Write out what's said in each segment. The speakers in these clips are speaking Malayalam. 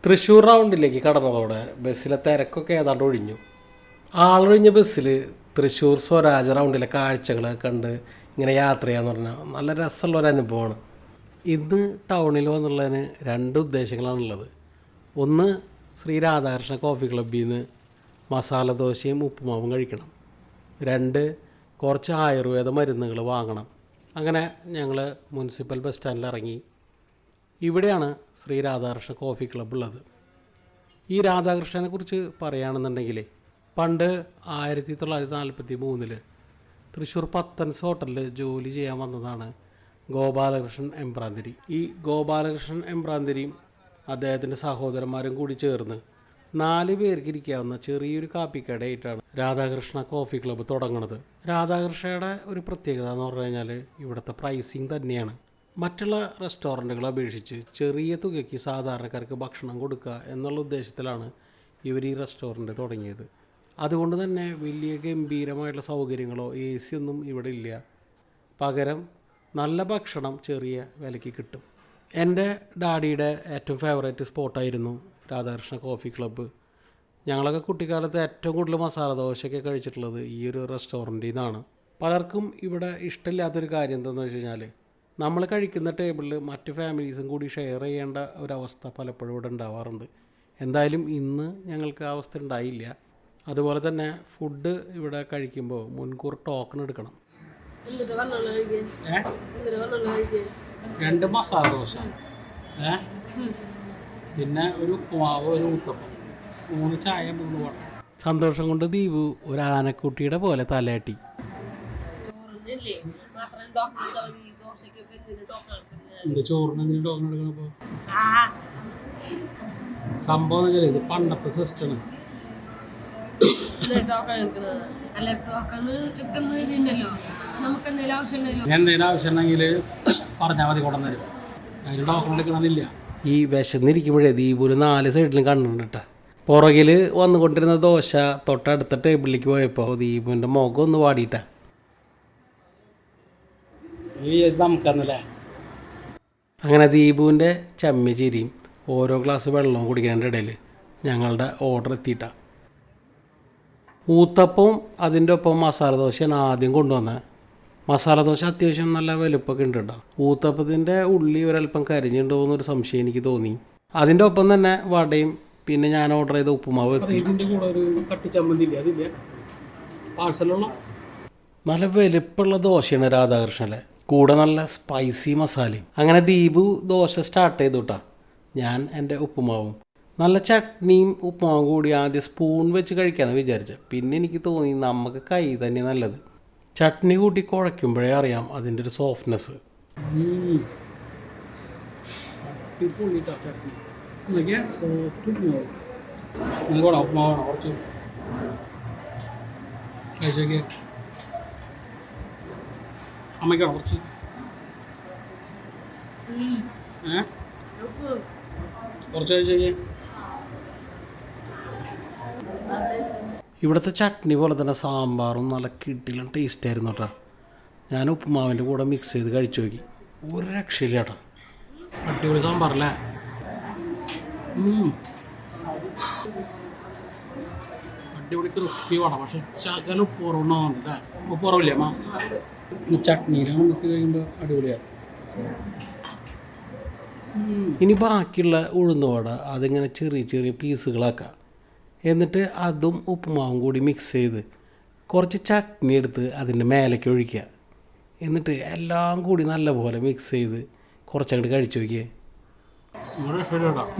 തൃശ്ശൂർ റൗണ്ടിലേക്ക് കടന്നതോടെ ബസ്സിലെ തിരക്കൊക്കെ ഏതാണ്ട് ഒഴിഞ്ഞു. ആളൊഴിഞ്ഞ ബസ്സിൽ തൃശ്ശൂർ സ്വരാജ് റൗണ്ടിലെ കാഴ്ചകൾ കണ്ട് ഇങ്ങനെ യാത്ര ചെയ്യാന്ന് പറഞ്ഞാൽ നല്ല രസമുള്ളൊരു അനുഭവമാണ്. ഇന്ന് ടൗണിൽ വന്നുള്ളതിന് രണ്ട് ഉദ്ദേശങ്ങളാണുള്ളത്. ഒന്ന്, ശ്രീ രാധാകൃഷ്ണ കോഫി ക്ലബ്ബിൽ നിന്ന് മസാല ദോശയും ഉപ്പുമാവും കഴിക്കണം. രണ്ട്, കുറച്ച് ആയുർവേദ മരുന്നുകൾ വാങ്ങണം. അങ്ങനെ ഞങ്ങൾ മുനിസിപ്പൽ ബസ് സ്റ്റാൻഡിൽ ഇറങ്ങി. ഇവിടെയാണ് ശ്രീ രാധാകൃഷ്ണ കോഫി ക്ലബ്ബ് ഉള്ളത്. ഈ രാധാകൃഷ്ണനെ കുറിച്ച് പറയുകയാണെന്നുണ്ടെങ്കിൽ പണ്ട് 1943 തൃശ്ശൂർ പത്തൻസ് ഹോട്ടലിൽ ജോലി ചെയ്യാൻ വന്നതാണ് ഗോപാലകൃഷ്ണൻ എമ്പ്രാന്തിരി. ഈ ഗോപാലകൃഷ്ണൻ എമ്പ്രാന്തിരിയും അദ്ദേഹത്തിൻ്റെ സഹോദരന്മാരും കൂടി ചേർന്ന് 4 പേർക്ക് ഇരിക്കാവുന്ന ചെറിയൊരു കാപ്പിക്കടയായിട്ടാണ് രാധാകൃഷ്ണ കോഫി ക്ലബ്ബ് തുടങ്ങുന്നത്. രാധാകൃഷ്ണയുടെ ഒരു പ്രത്യേകത എന്ന് പറഞ്ഞു കഴിഞ്ഞാൽ ഇവിടുത്തെ പ്രൈസിങ് തന്നെയാണ്. മറ്റുള്ള റെസ്റ്റോറൻറ്റുകളെ അപേക്ഷിച്ച് ചെറിയ തുകയ്ക്ക് സാധാരണക്കാർക്ക് ഭക്ഷണം കൊടുക്കുക എന്നുള്ള ഉദ്ദേശത്തിലാണ് ഇവർ ഈ റെസ്റ്റോറൻറ്റ് തുടങ്ങിയത്. അതുകൊണ്ട് തന്നെ വലിയ ഗംഭീരമായിട്ടുള്ള സൗകര്യങ്ങളോ AC ഒന്നും ഇവിടെ ഇല്ല. പകരം നല്ല ഭക്ഷണം ചെറിയ വിലയ്ക്ക് കിട്ടും. എൻ്റെ ഡാഡിയുടെ ഏറ്റവും ഫേവറേറ്റ് സ്പോട്ടായിരുന്നു രാധാകൃഷ്ണ കോഫി ക്ലബ്ബ്. ഞങ്ങളൊക്കെ കുട്ടിക്കാലത്ത് ഏറ്റവും കൂടുതൽ മസാല ദോശയൊക്കെ കഴിച്ചിട്ടുള്ളത് ഈ ഒരു റെസ്റ്റോറൻറ്റിൽ നിന്നാണ്. പലർക്കും ഇവിടെ ഇഷ്ടമില്ലാത്തൊരു കാര്യം എന്താണെന്ന് വെച്ച് കഴിഞ്ഞാൽ നമ്മൾ കഴിക്കുന്ന ടേബിളിൽ മറ്റ് ഫാമിലീസും കൂടി ഷെയർ ചെയ്യേണ്ട ഒരവസ്ഥ പലപ്പോഴും ഇവിടെ ഉണ്ടാവാറുണ്ട്. എന്തായാലും ഇന്ന് ഞങ്ങൾക്ക് ആ അവസ്ഥ ഉണ്ടായില്ല. അതുപോലെ തന്നെ ഫുഡ് ഇവിടെ കഴിക്കുമ്പോൾ മുൻകൂർ ടോക്കൺ എടുക്കണം. 2 മസാല ദോശ, പിന്നെ ഒരു ഉപ്പുമാവ്, ഒരു ഊത്തപ്പം, 3 ചായ, 3 വട. സന്തോഷം കൊണ്ട് ദീപു ഒരു ആനക്കുട്ടിയുടെ പോലെ തലയാട്ടി. ചോറിന് ടോക്കൺ എടുക്കണപ്പോൾ സംഭവം എന്ന് വെച്ചാൽ ഇത് പണ്ടത്തെ സിസ്റ്റമാണ്. എന്തെങ്കിലും ആവശ്യം ഉണ്ടെങ്കിൽ പറഞ്ഞാൽ മതി, കൊണ്ടു തരും. അതിന് ടോക്കൺ എടുക്കണമെന്നില്ല. ഈ വിശന്നിരിക്കുമ്പോഴേ ദീപുല് 4 സൈഡിലും കണ്ടിട്ടാ. പുറകിൽ വന്നുകൊണ്ടിരുന്ന ദോശ തൊട്ടടുത്ത ടേബിളിലേക്ക് പോയപ്പോൾ ദീപുവിൻ്റെ മുഖം ഒന്ന് വാടിയിട്ടാ. നമുക്കന്നല്ലേ. അങ്ങനെ ദീപുവിൻ്റെ ചമ്മി ചിരിയും ഓരോ ഗ്ലാസ് വെള്ളവും കുടിക്കാൻ്റെ ഇടയിൽ ഞങ്ങളുടെ ഓർഡർ എത്തിയിട്ടാ. ഊത്തപ്പവും അതിൻ്റെ ഒപ്പം മസാല ദോശയാണ് ആദ്യം കൊണ്ടുവന്നത്. മസാല ദോശ അത്യാവശ്യം നല്ല വലുപ്പമൊക്കെ ഉണ്ട് കേട്ടോ. ഊത്തപ്പത്തിൻ്റെ ഉള്ളി ഒരല്പം കരിഞ്ഞിട്ടുണ്ടോ എന്നൊരു സംശയം എനിക്ക് തോന്നി. അതിൻ്റെ ഒപ്പം തന്നെ വടയും പിന്നെ ഞാൻ ഓർഡർ ചെയ്ത ഉപ്പുമാവ് എത്തി. ഇതിൻ്റെ കൂടെ ഒരു കട്ടിച്ചമ്മന്തി ഇല്ല, അതില്ല, പാഴ്സലുള്ള നല്ല വലുപ്പമുള്ള ദോശയാണ് രാധാകൃഷ്ണല്ലേ. കൂടെ നല്ല സ്പൈസി മസാലയും. അങ്ങനെ ദീപു ദോശ സ്റ്റാർട്ട് ചെയ്തു കേട്ടോ. ഞാൻ എൻ്റെ ഉപ്പുമാവും നല്ല ചട്നിയും ഉപ്പുമാവും കൂടി ആദ്യം സ്പൂൺ വെച്ച് കഴിക്കാമെന്ന് വിചാരിച്ചു. പിന്നെ എനിക്ക് തോന്നി നമുക്ക് കൈ തന്നെ നല്ലത്. ചട്നി കൂട്ടി കുഴയ്ക്കുമ്പോഴേ അറിയാം അതിൻ്റെ ഒരു സോഫ്റ്റ്നെസ്. അമ്മയ്ക്കാണോ കുറച്ച് കുറച്ച് കഴിച്ചേ. ഇവിടുത്തെ ചട്നി പോലെ തന്നെ സാമ്പാറും നല്ല കിട്ടിലും ടേസ്റ്റ് ആയിരുന്നു കേട്ടോ. ഞാൻ ഉപ്പുമാവിൻ്റെ കൂടെ മിക്സ് ചെയ്ത് കഴിച്ചു നോക്കി. ഒരു രക്ഷയില്ല കേട്ടോ. അടിപൊളി സാമ്പാറല്ലേ. അടിപൊളി ക്രിസ്പി വട. പക്ഷെ ശകലം ഉപ്പുറവുണ്ടാവുന്നുണ്ട്. ഉപ്പുറവില്ലേ അമ്മ? ഈ ചട്നിയിലാണ് നമുക്ക് കഴിയുമ്പോൾ അടിപൊളിയാണ്. ഇനി ബാക്കിയുള്ള ഉഴുന്നുവട അതിങ്ങനെ ചെറിയ ചെറിയ പീസുകളാക്കാം. എന്നിട്ട് അതും ഉപ്പുമാവും കൂടി മിക്സ് ചെയ്ത് കുറച്ച് ചട്നി എടുത്ത് അതിൻ്റെ മേലേക്ക് ഒഴിക്കുക. എന്നിട്ട് എല്ലാം കൂടി നല്ലപോലെ മിക്സ് ചെയ്ത് കുറച്ചങ്ങോട്ട് കഴിച്ചു നോക്കിയേ.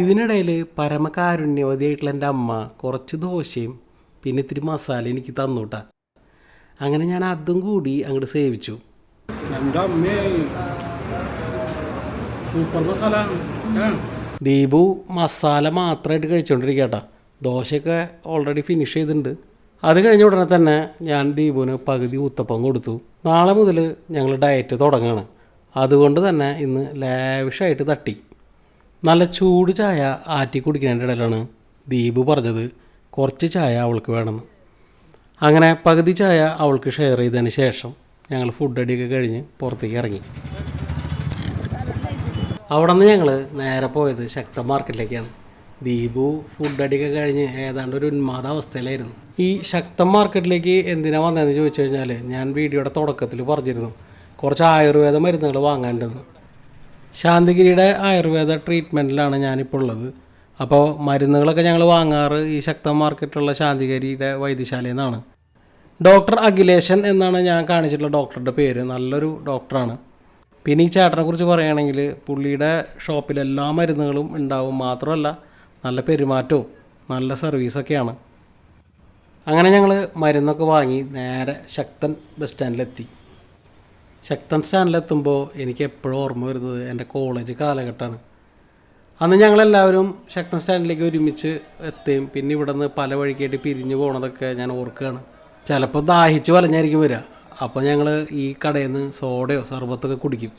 ഇതിനിടയിൽ പരമകാരുണ്യവതിയായിട്ടുള്ള എൻ്റെ അമ്മ കുറച്ച് ദോശയും പിന്നെ ഇത്തിരി മസാല എനിക്ക് തന്നുട്ടാ. അങ്ങനെ ഞാൻ അതും കൂടി അങ്ങോട്ട് സേവിച്ചു. ദീപു മസാല മാത്രമായിട്ട് കഴിച്ചുകൊണ്ടിരിക്കട്ടാ. ദോശയൊക്കെ ഓൾറെഡി ഫിനിഷ് ചെയ്തിട്ടുണ്ട്. അത് കഴിഞ്ഞ ഉടനെ തന്നെ ഞാൻ ദീപുവിന് പകുതി ഊത്തപ്പം കൊടുത്തു. നാളെ മുതൽ ഞങ്ങൾ ഡയറ്റ് തുടങ്ങുകയാണ്. അതുകൊണ്ട് തന്നെ ഇന്ന് ലാവിഷായിട്ട് തട്ടി. നല്ല ചൂട് ചായ ആറ്റി കുടിക്കുന്നതിൻ്റെ ഇടയിലാണ് ദീപു പറഞ്ഞത് കുറച്ച് ചായ അവൾക്ക് വേണമെന്ന്. അങ്ങനെ പകുതി ചായ അവൾക്ക് ഷെയർ ചെയ്തതിന് ശേഷം ഞങ്ങൾ ഫുഡ് അടിയൊക്കെ കഴിഞ്ഞ് പുറത്തേക്ക് ഇറങ്ങി. അവിടെ നിന്ന് ഞങ്ങൾ നേരെ പോയത് ശക്തൻ മാർക്കറ്റിലേക്കാണ്. ദീപു ഫുഡ് അടിയൊക്കെ കഴിഞ്ഞ് ഏതാണ്ട് ഒരു ഉന്മാദ അവസ്ഥയിലായിരുന്നു. ഈ ശക്തം മാർക്കറ്റിലേക്ക് എന്തിനാണ് വന്നതെന്ന് ചോദിച്ചു കഴിഞ്ഞാൽ, ഞാൻ വീഡിയോയുടെ തുടക്കത്തിൽ പറഞ്ഞിരുന്നു കുറച്ച് ആയുർവേദ മരുന്നുകൾ വാങ്ങാനുണ്ടെന്ന്. ശാന്തിഗിരിയുടെ ആയുർവേദ ട്രീറ്റ്മെൻറ്റിലാണ് ഞാനിപ്പോൾ ഉള്ളത്. അപ്പോൾ മരുന്നുകളൊക്കെ ഞങ്ങൾ വാങ്ങാറ് ഈ ശക്തം മാർക്കറ്റിലുള്ള ശാന്തിഗിരിയുടെ വൈദ്യശാലയിൽ നിന്നാണ്. ഡോക്ടർ അഖിലേശൻ എന്നാണ് ഞാൻ കാണിച്ചിട്ടുള്ള ഡോക്ടറുടെ പേര്. നല്ലൊരു ഡോക്ടറാണ്. പിന്നെ ഈ ചേട്ടനെ കുറിച്ച് പറയുകയാണെങ്കിൽ പുള്ളിയുടെ ഷോപ്പിൽ എല്ലാ മരുന്നുകളും ഉണ്ടാവും. മാത്രമല്ല നല്ല പെരുമാറ്റവും നല്ല സർവീസൊക്കെയാണ്. അങ്ങനെ ഞങ്ങൾ മരുന്നൊക്കെ വാങ്ങി നേരെ ശക്തൻ ബസ് സ്റ്റാൻഡിലെത്തി. ശക്തൻ സ്റ്റാൻഡിലെത്തുമ്പോൾ എനിക്ക് എപ്പോഴും ഓർമ്മ വരുന്നത് എൻ്റെ കോളേജ് കാലഘട്ടമാണ്. അന്ന് ഞങ്ങളെല്ലാവരും ശക്തൻ സ്റ്റാൻഡിലേക്ക് ഒരുമിച്ച് എത്തുകയും പിന്നെ ഇവിടെ നിന്ന് പല വഴിക്കായിട്ട് പിരിഞ്ഞു പോകണതൊക്കെ ഞാൻ ഓർക്കുകയാണ്. ചിലപ്പോൾ ദാഹിച്ച് വലഞ്ഞായിരിക്കും വരിക. അപ്പോൾ ഞങ്ങൾ ഈ കടയിൽ നിന്ന് സോഡയോ സർബത്തൊക്കെ കുടിക്കും.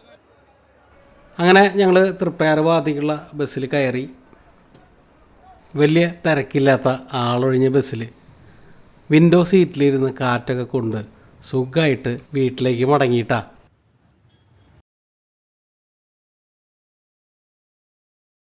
അങ്ങനെ ഞങ്ങൾ തൃപ്രയാർ ഭാഗത്തേക്കുള്ള ബസ്സിൽ കയറി. വലിയ തിരക്കില്ലാത്ത ആളൊഴിഞ്ഞ ബസ്സിൽ വിൻഡോ സീറ്റിലിരുന്ന് കാറ്റൊക്കെ കൊണ്ട് സുഖമായിട്ട് വീട്ടിലേക്ക് മടങ്ങിയിട്ടാണ്